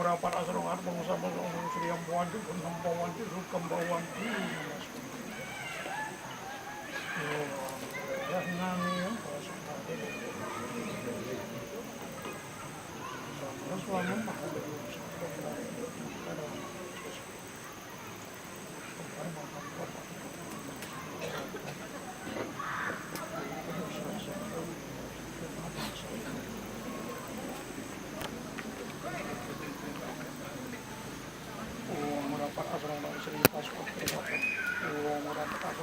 merapat asrongan pengusaha Sri Ampuan di Penampuan di Rukambauan di ya nani ya merapat asrongan Sri Paspor merapat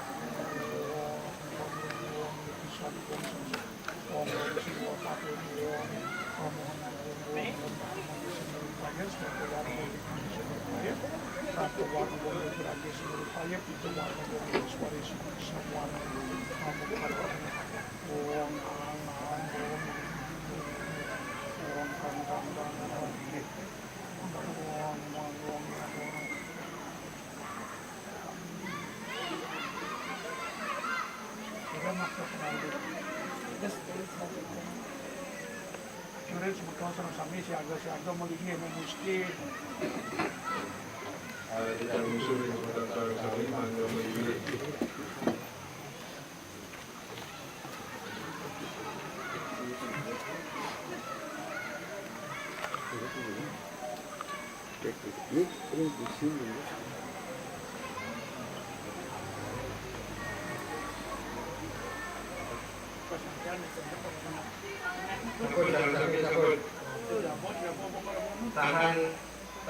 Jurel sebetulnya sama-sama siaga melihat memusti. Tidak musuh kalau kami mangga melihat.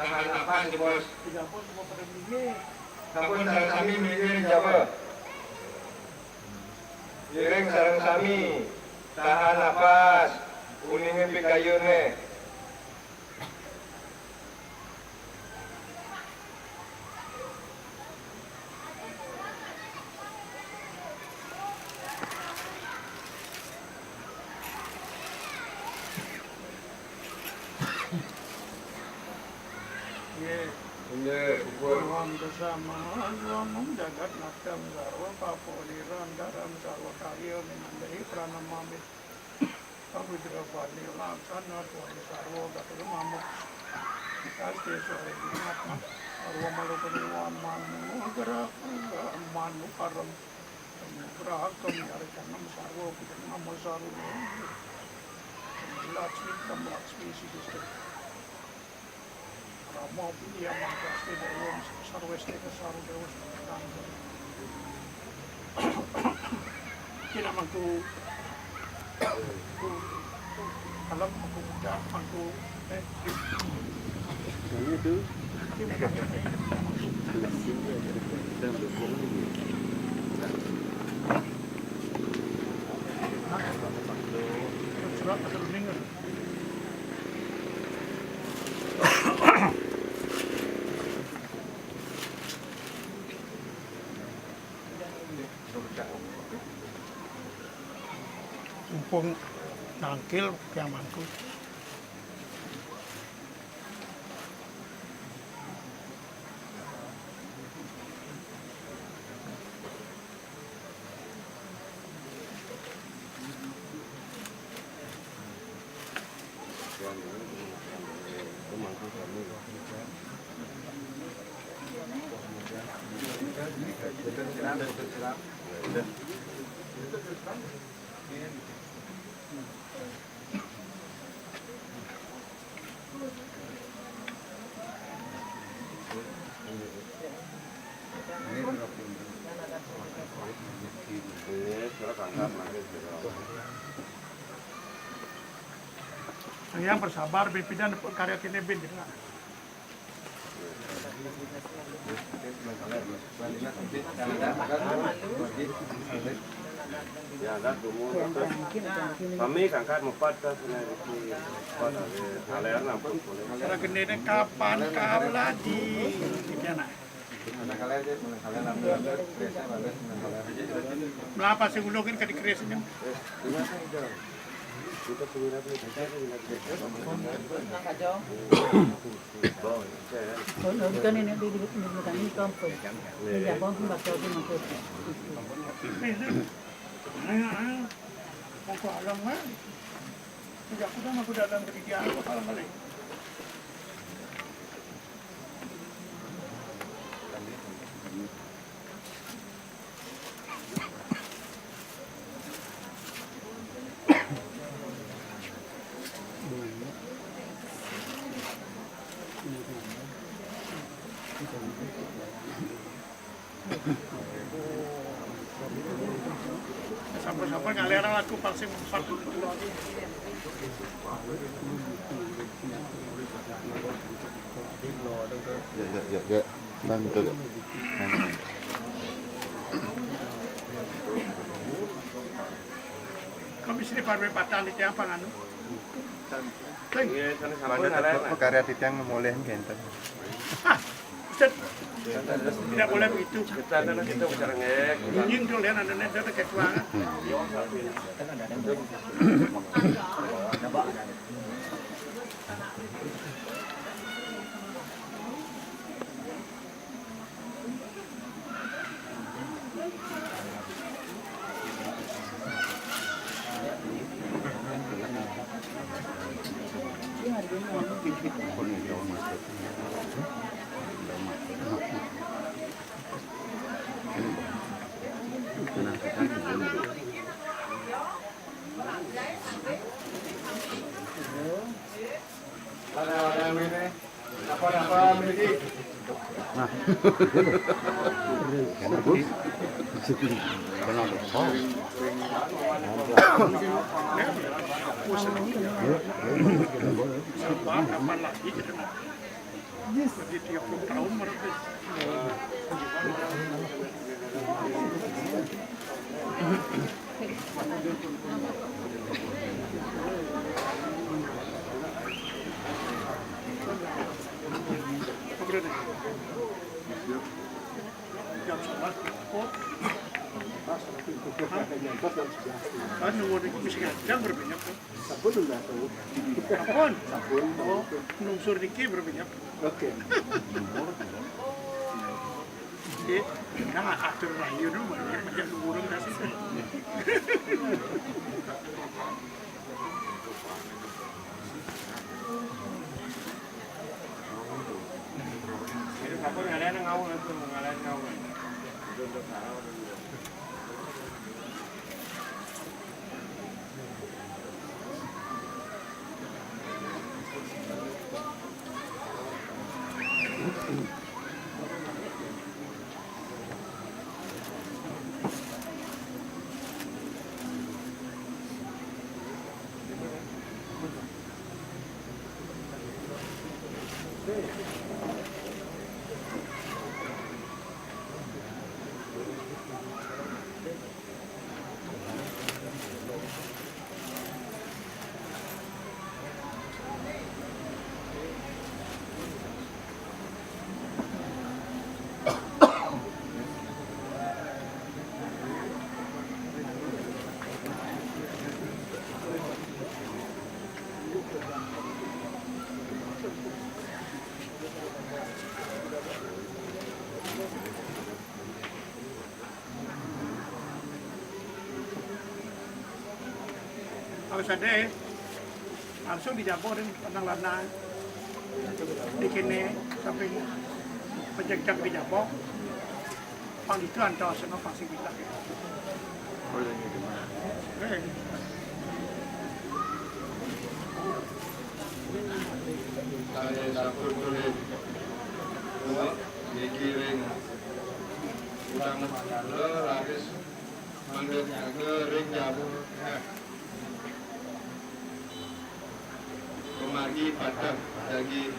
Tahan apa sih bos? Takut sarang sami mikirin Jawa. Giring sarang sami, tahan napas, kuningin pikayune. Ruang kesamaan, ruang jagat nakam sarwa papoliran daram sarwa karya menandai pranamamit pavitra bali laksana tuan sarwa gatul mamuk kaste sore dinatma arwa malukaniwan manu gerak manu karam gerakam dari kanam sarwa kita nama sarwa Lakshmi kam Lakshmi sidistek mau dia mengkasih dewa sarwesti ke saru dewa sedang tidak mampu alam aku buka aku itu surat atau dengar mumpung nangkil kiamanku yang bersabar berpindah karya kini bin Ya, dah dulu. Kami kangkat mempat ke sini di kota Aler nampun. karya kini kapan kabla di mana? Melapa sih ulogin ke di kreasinya? Kita punya apa? Kan ini di kami kampung. Ya, bang bakal di mana? Aku alam kan? Sejak aku dah datang ke dia, aku alam balik. Sampai-sampai ngaliran lagu palsi 4 Ya. Bang betul. Komisi Pariwisata di tiang panganu. Iya, sana sampai ngalahin. Karya titiang mulai genten. Ustaz, tidak boleh begitu. Kita adalah kita bicara ngek. Nying tuh lihat ada net ada ketua. Kapan lagi kita nak? Di 30 tahun mereka. Jam 11 kan nunggu mesti jam berapa jam? Sabun udah tahu. Sabun. Oh, nungsur dikit berapa jam? Oke. Nah, atur rayu dulu, macam burung kasih. Aku ngalahin ngau itu, ngalahin ngau. Kalau sadar, langsung dijabor dan pandang lana di kene sampai penjajak dijabor, pang itu antara senang pasti kita. Saya satu tulis dikiring udang le habis manggil ring jabu kemari patah lagi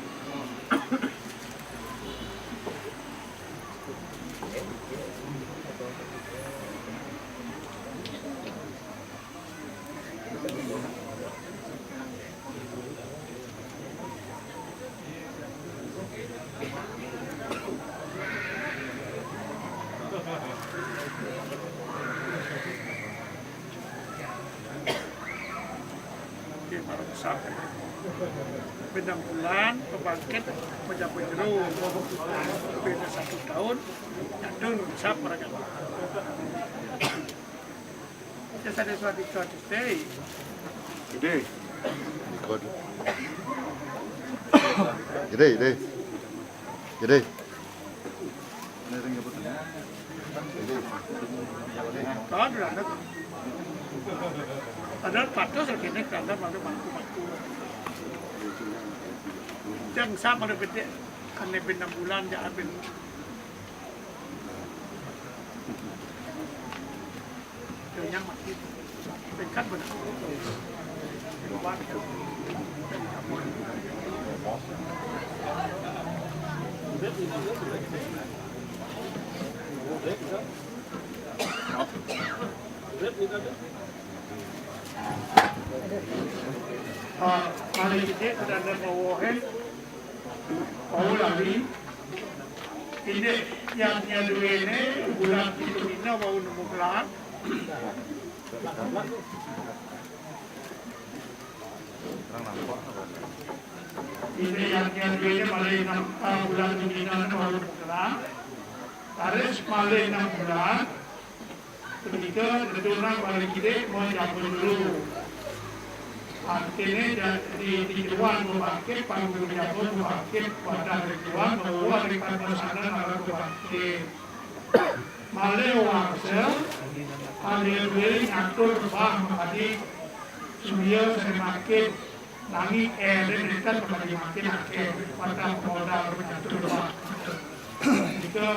Para besar. Benda bulan, pembangkit, mencapai jeruk, beda 1 tahun, jatuh besar mereka. Just that is what we got to say. Gede. Ikut. Gede. Đó là nó padahal patos kene kada pada bangku-bangku. Jang sama ada gede. อันนี้เป็น6 bulan dia ambil yang mati dekat benar buat kali ini ada bawahan bau lagi ini yang dua ini bulan itu ini bau 6 bulan ini yang dua malai 6 bulan ini bau 6 bulan taris malai 6 bulan ketika orang balik kita mau jabul dulu artinya di luar membangkit panggung jabul membangkit pada ritual bahwa daripada sana malah membangkit malai warsa malai beli ngatur bah menjadi surya semakin nangi dan dekat menjadi makin akhir pada modal mengatur bah jika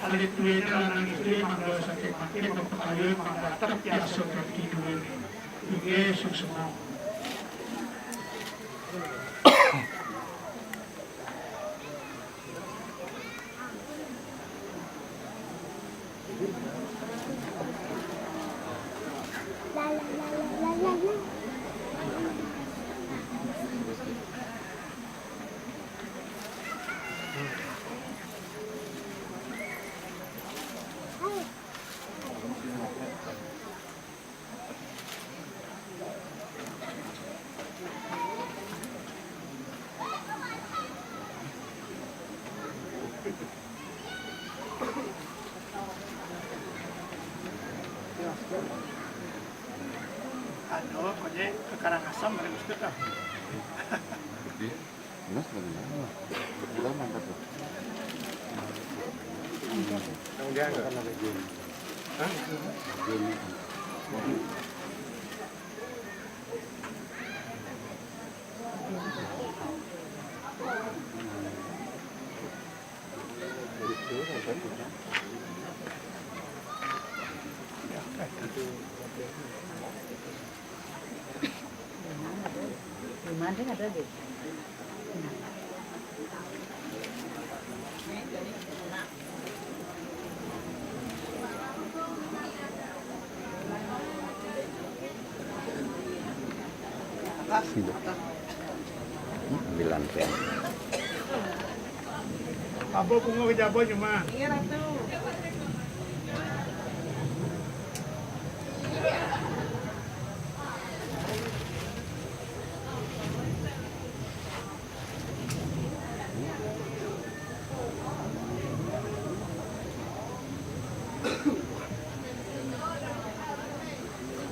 alit duit dan istri mandal sakit makin memperkaya mendatang tiasa seperti duit Yesus semua. Ano, kaya ke Karangasem mereka mesti tak. Mas bagaimana? Bulan mantap tuh. Dia enggak kan ada game. Hah? Game. Di mana ada deh. Bilang kan. Apa bunga kejaba cuma? Iya Ratu.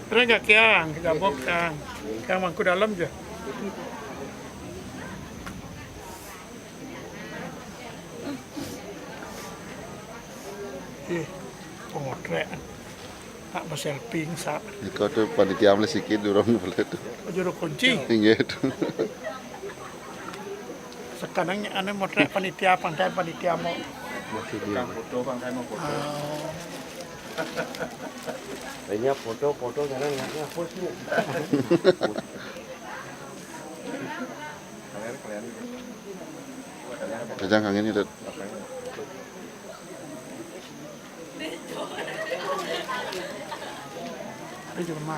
Terus kiang, kejaba kiang mangku dalam je. Potret tak berselfie sap. Itu tuh panitia ambil sikit dorong boleh tuh. Juru kunci. Tinggi itu. Sekarang ane potret panitia panitia mau. Masih dia. Foto bangkai mau foto. Oh. Ini foto jangan hapus nih. Kalian. Kajang kangen itu. Itu cuma